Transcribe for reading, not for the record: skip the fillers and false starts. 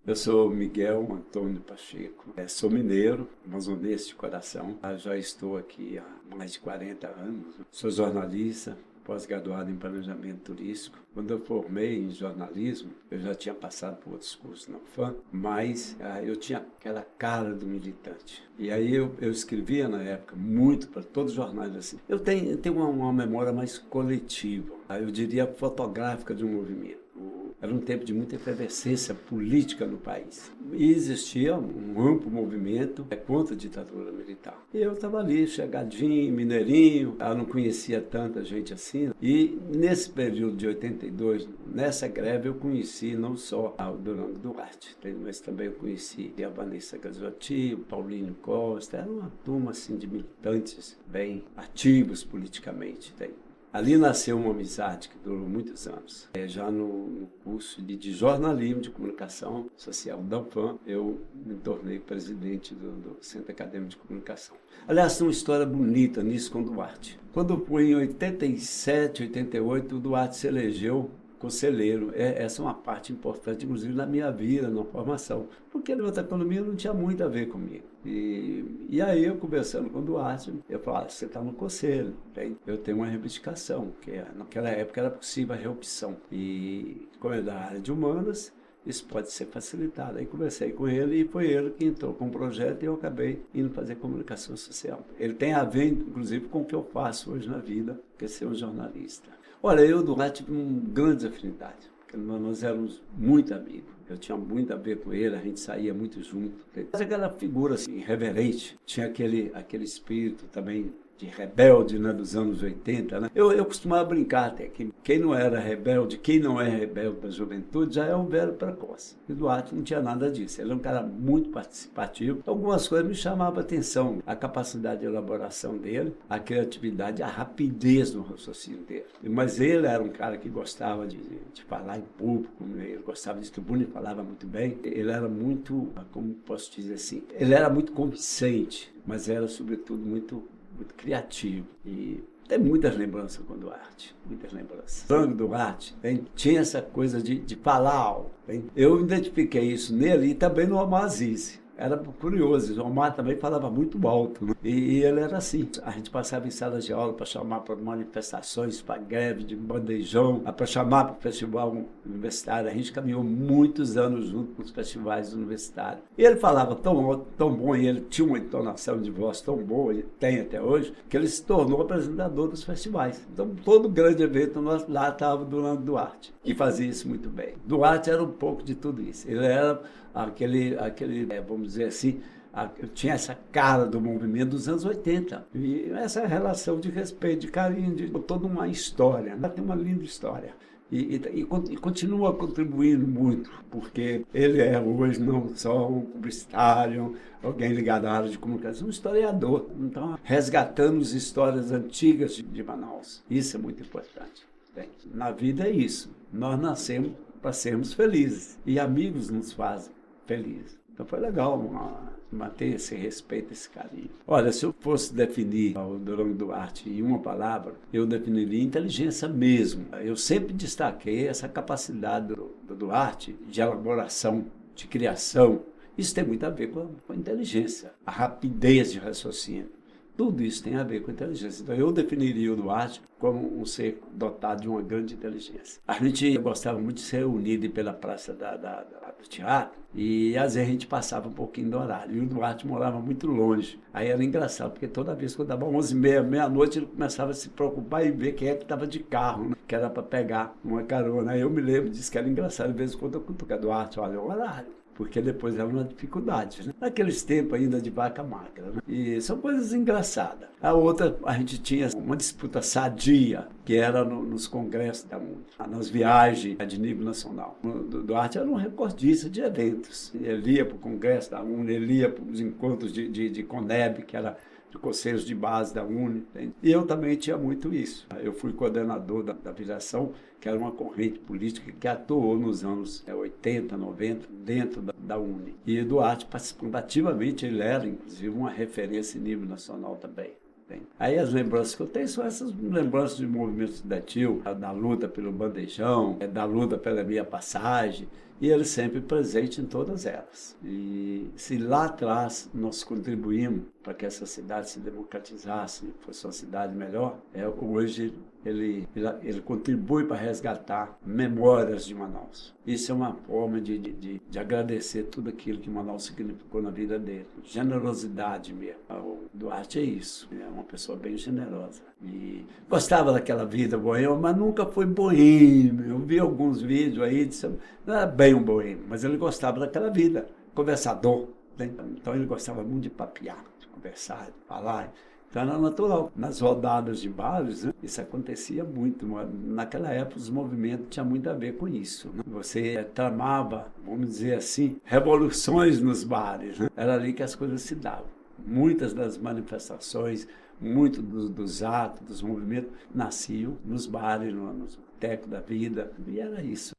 Eu sou Miguel Antônio Pacheco, sou mineiro, amazonense de coração. Já estou aqui há mais de 40 anos. Sou jornalista, pós-graduado em planejamento turístico. Quando eu formei em jornalismo, eu já tinha passado por outros cursos na UFAM, mas eu tinha aquela cara do militante. E aí eu escrevia na época muito para todos os jornais assim. Eu tenho uma memória mais coletiva, eu diria fotográfica de um movimento. Era um tempo de muita efervescência política no país. E existia um amplo movimento contra a ditadura militar. E eu estava ali, chegadinho, mineirinho, eu não conhecia tanta gente assim. E nesse período de 82, nessa greve, eu conheci não só o Durão Duarte, mas também eu conheci a Vanessa Gazzotti, o Paulinho Costa. Era uma turma assim, de militantes bem ativos politicamente. Ali nasceu uma amizade que durou muitos anos. Já no curso de jornalismo de comunicação social da UFAM, eu me tornei presidente do Centro Acadêmico de Comunicação. Aliás, tem uma história bonita nisso com o Duarte. Quando foi em 87, 88, o Duarte se elegeu conselheiro. Essa é uma parte importante, inclusive, na minha vida, na formação. Porque a outra economia não tinha muito a ver comigo. E aí, eu conversando com o Duarte, eu falei, você está no conselho, eu tenho uma reivindicação, que naquela época era possível a reopção. E como é da área de humanas, isso pode ser facilitado. Aí conversei com ele e foi ele que entrou com o projeto e eu acabei indo fazer comunicação social. Ele tem a ver, inclusive, com o que eu faço hoje na vida, que é ser um jornalista. Olha, eu e o Duarte tive uma grande afinidade, porque nós éramos muito amigos. Eu tinha muito a ver com ele, a gente saía muito junto. Mas aquela figura assim, irreverente, tinha aquele espírito também de rebelde, né, dos anos 80. Né? Eu costumava brincar até que quem não era rebelde, quem não é rebelde da juventude, já é um velho precoce. E o Duarte não tinha nada disso. Ele era um cara muito participativo. Algumas coisas me chamavam a atenção. A capacidade de elaboração dele, a criatividade, a rapidez no raciocínio dele. Mas ele era um cara que gostava de falar em público, ele gostava de tribuna e falava muito bem. Ele era muito, como posso dizer assim, ele era muito convincente, mas era, sobretudo, muito criativo. E tem muitas lembranças com o Duarte, muitas lembranças. O Duarte tinha essa coisa de falar algo. Eu identifiquei isso nele e também no Omar Aziz. Era curioso, o Omar também falava muito alto. Né? E ele era assim. A gente passava em salas de aula para chamar para manifestações, para greve de bandejão, para chamar para o festival universitário. A gente caminhou muitos anos junto com os festivais universitários. E ele falava tão alto, tão bom, e ele tinha uma entonação de voz tão boa, e tem até hoje, que ele se tornou apresentador dos festivais. Então, todo grande evento, nós lá estava o Durão Duarte, que fazia isso muito bem. Duarte era um pouco de tudo isso. Ele era aquele vamos dizer assim, tinha essa cara do movimento dos anos 80. E essa relação de respeito, de carinho, de toda uma história. Né? Tem uma linda história. E continua contribuindo muito, porque ele é hoje não só um publicitário, alguém ligado à área de comunicação, um historiador. Então, resgatando as histórias antigas de Manaus. Isso é muito importante. Bem, na vida é isso. Nós nascemos para sermos felizes. E amigos nos fazem felizes. Então foi legal manter esse respeito, esse carinho. Olha, se eu fosse definir o Durão Duarte em uma palavra, eu definiria inteligência mesmo. Eu sempre destaquei essa capacidade do Duarte de elaboração, de criação. Isso tem muito a ver com a inteligência, a rapidez de raciocínio. Tudo isso tem a ver com inteligência. Então, eu definiria o Duarte como um ser dotado de uma grande inteligência. A gente gostava muito de ser unido pela praça do teatro e, às vezes, a gente passava um pouquinho do horário. E o Duarte morava muito longe. Aí era engraçado, porque toda vez que eu dava 11h30, meia-noite, ele começava a se preocupar em ver quem é que estava de carro, né? Que era para pegar uma carona. Aí eu me lembro disso, que era engraçado. De vez em quando eu cutucava Duarte, olha, o horário. Porque depois era uma dificuldade, né? Naqueles tempos ainda de vaca magra, né? E são coisas engraçadas. A outra, a gente tinha uma disputa sadia, que era nos congressos da UNE, nas viagens de nível nacional. O Duarte era um recordista de eventos. Ele ia para o congresso da UNE, ele ia para os encontros de CONEB, que era de conselhos de base da UNE. E eu também tinha muito isso. Eu fui coordenador da Viração, que era uma corrente política que atuou nos anos 80, 90, dentro da UNE. E Duarte participando ativamente, ele era, inclusive, uma referência em nível nacional também. Aí as lembranças que eu tenho são essas lembranças de movimento estudantil, da luta pelo bandejão, da luta pela minha passagem, e ele sempre presente em todas elas. E se lá atrás nós contribuímos para que essa cidade se democratizasse, fosse uma cidade melhor, hoje ele contribui para resgatar memórias de Manaus. Isso é uma forma de agradecer tudo aquilo que Manaus significou na vida dele. Generosidade mesmo. O Duarte é isso, é uma pessoa bem generosa. E gostava daquela vida boêmia, mas nunca foi boêmio. Eu vi alguns vídeos aí, não era bem um boêmio, mas ele gostava daquela vida, conversador. Né? Então ele gostava muito de papear, de conversar, de falar. Então era natural. Nas rodadas de bares, né, isso acontecia muito. Naquela época os movimentos tinham muito a ver com isso. Né? Você tramava, vamos dizer assim, revoluções nos bares. Né? Era ali que as coisas se davam. Muitas das manifestações, muitos dos atos, dos movimentos, nasciam nos bares, nos botecos da vida. E era isso.